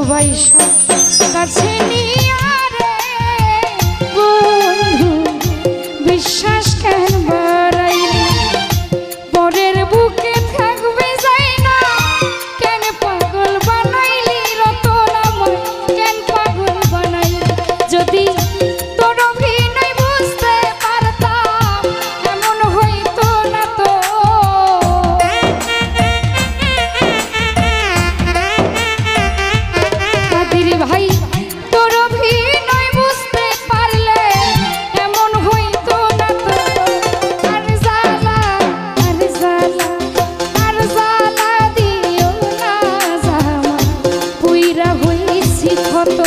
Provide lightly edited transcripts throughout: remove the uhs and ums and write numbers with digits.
ভালোবাসা কাছে নিয়া রে বন্ধু বিশ্বাস কেন বাড়াইলি পরের বুকে থাকবে যাই না কেন পাগল বানাইলি রতন আমায় কেন পাগল বানাইলি যদি তোর অভিনয় বুঝতে পারতাম এমন হইতো না তো কাদির ভাই তোর অভিনয় বুঝতে পারলে এমন হইতো না তো আর জ্বালা আর জ্বালা দিও না জামা পুইরা হইছি ক্ষত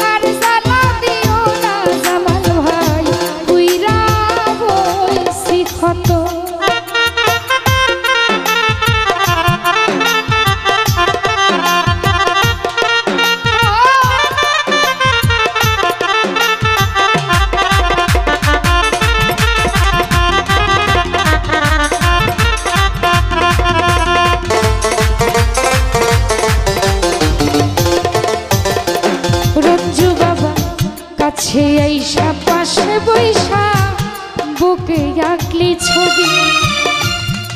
আর জ্বালা দিও না জামাল ভাই পুইরা হইছি ক্ষত রঞ্জু বাবা কাছে আইসা পাশে বইসা বুকে আঁকলি ছবি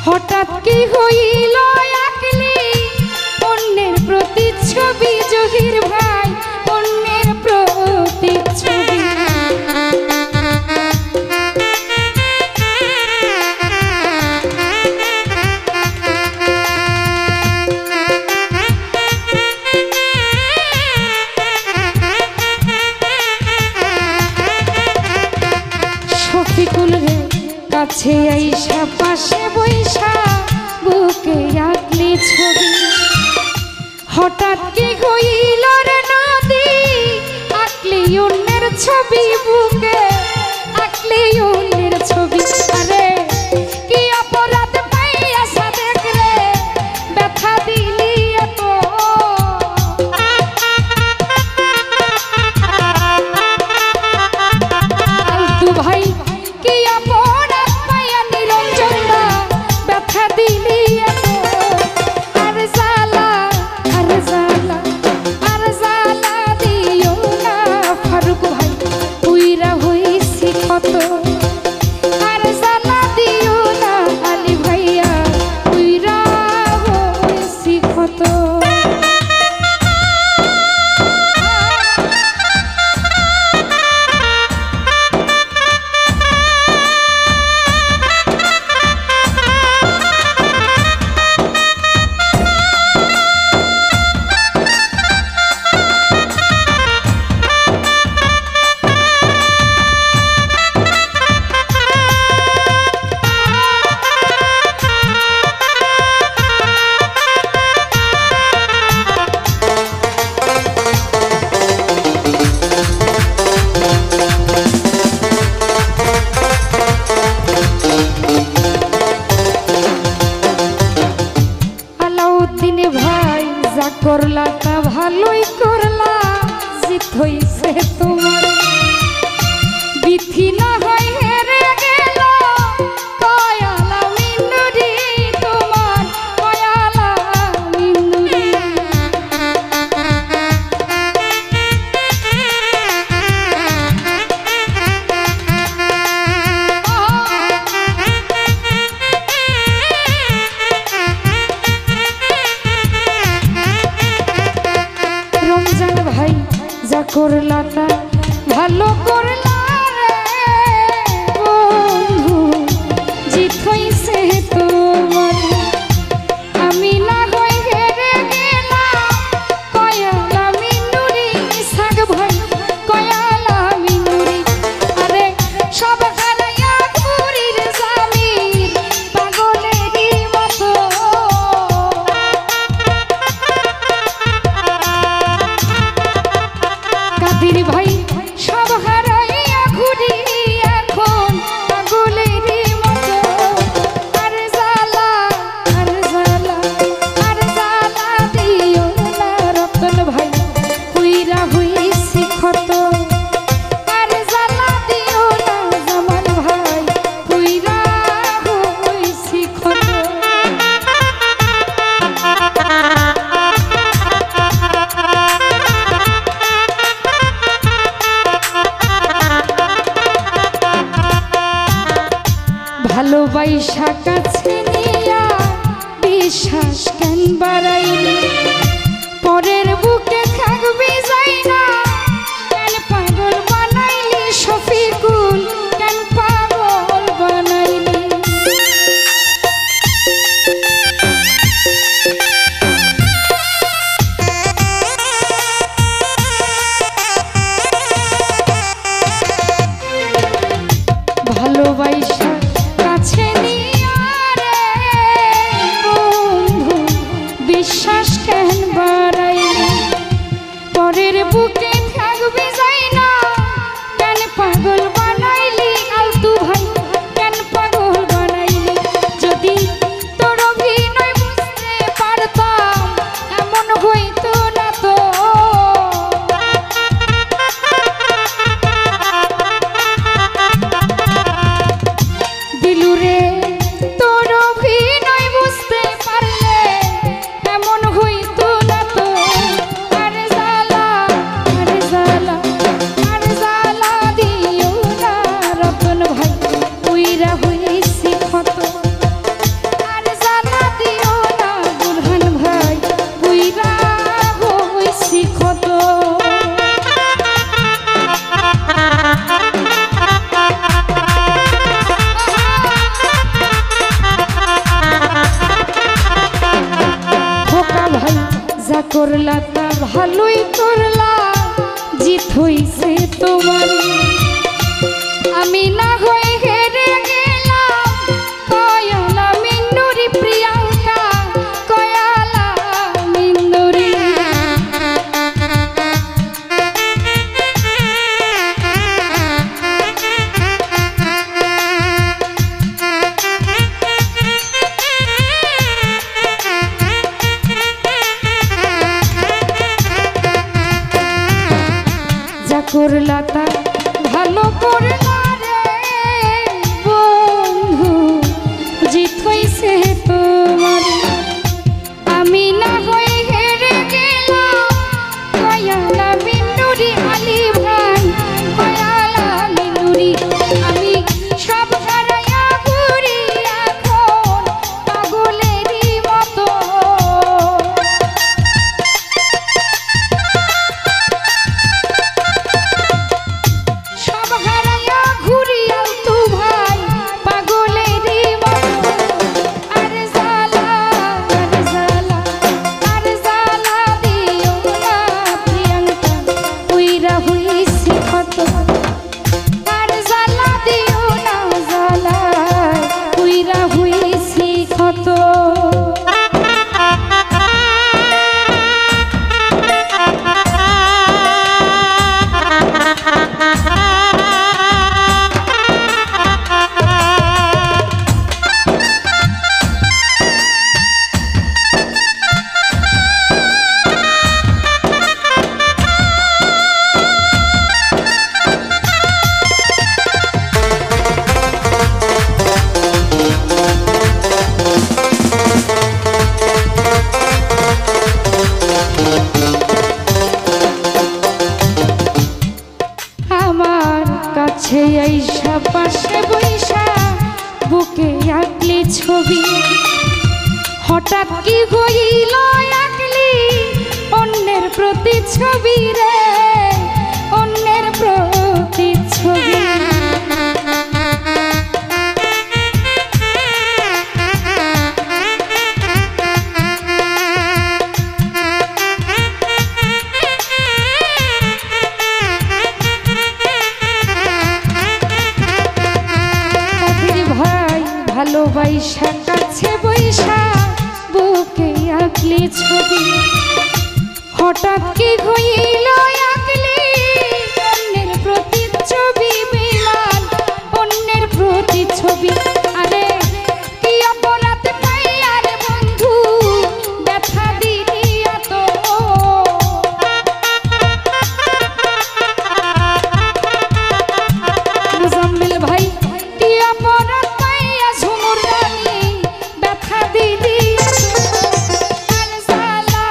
হঠাৎ কি হইল আঁকলি অন্যের প্রতিচ্ছবি জহির ভাই অন্যের প্রতিচ্ছবি শফিকুল রে কাছে আইসা পাশে বইসা বুকে আঁকলি ছবি হঠাৎ কি হইল রে নদী আঁকলি অন্যের ছবি বুকে আঁকলি অন্যের ছবি আরে কি অপরাধ পাইয়া সাদেক রে ব্যথা দিলি এত আলতু ভাই কি অপরাধ পাইয়া নিরঞ্জন দা ব্যথা দিলি এত আর জ্বালা দিও না ফারুক ভাই পুইরা হইছি ক্ষত আর জ্বালা দিও না আলী ভাইয়া পুইরা হইছি ক্ষত আলাউদ্দিন ভাই যা করলা তা ভালোই করলা জিত হইছে তোমার বিথি না হয় হেরে গেল কয়ালা মিনুরি তোমার কয়ালা মিনুরি রমজান ভাই যা করলা তা ভালো করলা রে বন্ধু জিত হইছে তোমার আমি না হই হেরে গেলাম কয়ালা মিনুরি সাগ ভাই কয়ালা মিনুরি আরে সব হারাইয়া ঘুরির জামির পাগলেরই মতো কাদির ভাই সব হারাইয়া ঘুরি এখন পাগলেরই মতো আর জ্বালা দিও না রতন ভাই পুইরা হইছি ক্ষত আর জ্বালা দিও না জামাল ভাই পুইরা হইছি ক্ষত ভালোবাসা কাছে নিয়া বিশ্বাস কেন বাড়াইলি পরের বুকে থাকবি যাই না কেন পাগল বানাইলি শফিকুল কেন পাগল বানাইলি ভালোবাসা কাছে নিয়া রে বন্ধু বিশ্বাস কেন বাড়াইলি পরের বুকে থাকবি যাই না কেন পাগল বানাইলি আলতু ভাই কেন পাগল বানাইলি যদি তোর অভিনয় বুঝতে পারতাম এমন হইতো না তো দিলুরে তোর অভিনয় বুঝতে পারলে এমন হইতো না তো আরে জ্বালা দিও না রতন ভাই পুইরা হইছি ক্ষত আরে জ্বালা দিও না বুরহান ভাই পুইরা হইছি ক্ষত যা করলা তা ভালোই করলা জিত হইছে তোমার আমি না হয়ে হেরে গেলাম কয়ালা মিন্নুরি প্রিয়াঙ্কা কয়ালা মিন্নুরি করলা তা ভালো করলা রে বন্ধু জিত হইছে তোমার আমি না হয়ে হেরে গেলাম কয়ালা মিন্নুরি আলী ভাই কয়ালা মিন্নুরি আমি সব হারাইয়া ঘুরি এখন পাগলেরই মতো আইসা পাশে বইসা বুকে আঁকলি ছবি হঠাৎ কি হইল আঁকলি অন্যের প্রতিচ্ছবি রে অন্যের প্রতিচ্ছবি ভালোবাসা কাছে বইসা বুকে আঁকলি ছবি হঠাৎ কি হইল আঁকলি অন্যের প্রতিচ্ছবি বিমান অন্যের প্রতিচ্ছবি আরে কি অপরাধ পাই আরে বন্ধু ব্যথা দিলি এত মুজাম্মিল ভাই কি অপরাধ পাইয়া ঝুমুর রানী ব্যথা দিলি আর জ্বালা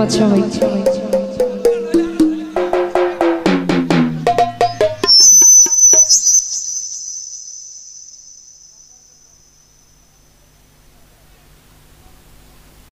ধন্যবাদ সবাইকে।